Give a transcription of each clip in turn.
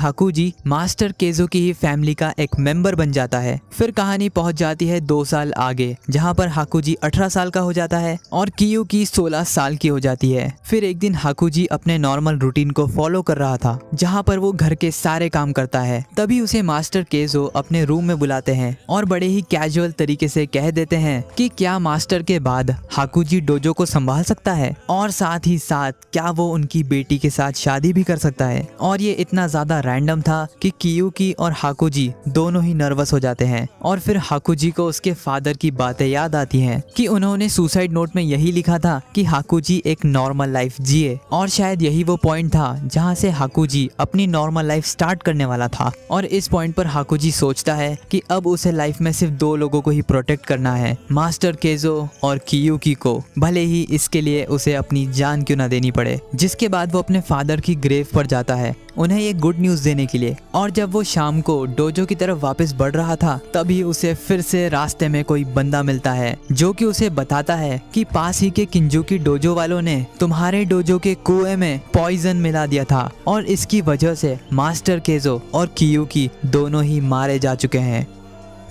हाकुजी master KJo की ही family का एक मेंबर बन जाता है। फिर कहानी पहुंच जाती है 2 साल आगे, जहां पर हाकुजी 18 साल का हो जाता है और कियुकी 16 साल की हो जाती है। फिर एक दिन हाकुजी अपने नॉर्मल रूटीन को फॉलो कर रहा था, जहां पर वो घर के सारे काम करता है। तभी उसे मास्टर केजो अपने रूम में बुलाते हैं और बड़े ही कैजुअल तरीके से कह देते हैं कि क्या मास्टर के बाद हाकुजी डोजो को संभाल सकता है और साथ ही साथ क्या वो उनकी बेटी के साथ शादी भी कर सकता है। और ये इतना ज्यादा रैंडम था कि कियुकी और हाकुजी दोनों ही नर्वस हो जाते हैं। और फिर हाकुजी को उसके फादर की बातें याद आती हैं कि उन्होंने सुसाइड नोट में यही लिखा था कि हाकुजी एक नॉर्मल लाइफ जिए, और शायद यही वो पॉइंट था जहां से हाकुजी अपनी नॉर्मल लाइफ स्टार्ट करने वाला था। और इस पॉइंट पर हाकुजी सोचता है कि अब उसे लाइफ में सिर्फ 2 लोगों को ही प्रोटेक्ट करना है, मास्टर केजो और कियुकी को, भले ही इसके लिए उसे अपनी जान क्यों ना देनी पड़े। जिसके बाद वो अपने फादर की ग्रेव पर जाता है उन्हें ये गुड न्यूज देने के लिए। और जब वो शाम को डोजो की तरफ वापस बढ़ रहा था, तभी उसे फिर से रास्ते में कोई बंदा मिलता है जो कि उसे बताता है कि पास ही के किंजुकी डोजो वालों ने तुम्हारे डोजो के कुएं में पॉइजन मिला दिया था और इसकी वजह से मास्टर केजो और कियुकी दोनों ही मारे जा चुके हैं।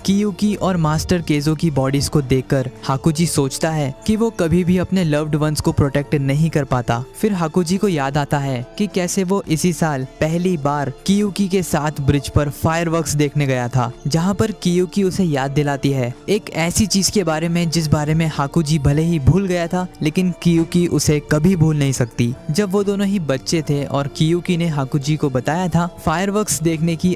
कियुकी और मास्टर केजो की बॉडीज को देखकर हाकुजी सोचता है कि वो कभी भी अपने लव्ड वंस को प्रोटेक्ट नहीं कर पाता। फिर हाकुजी को याद आता है कि कैसे वो इसी साल पहली बार कियुकी के साथ ब्रिज पर फायरवर्क्स देखने गया था, जहां पर कियुकी उसे याद दिलाती है एक ऐसी चीज के बारे में जिस बारे में हाकुजी भले ही भूल गया था, लेकिन कियुकी उसे कभी भूल नहीं सकती। जब वो दोनों ही बच्चे थे और कियुकी ने हाकुजी को बताया था फायरवर्क्स देखने की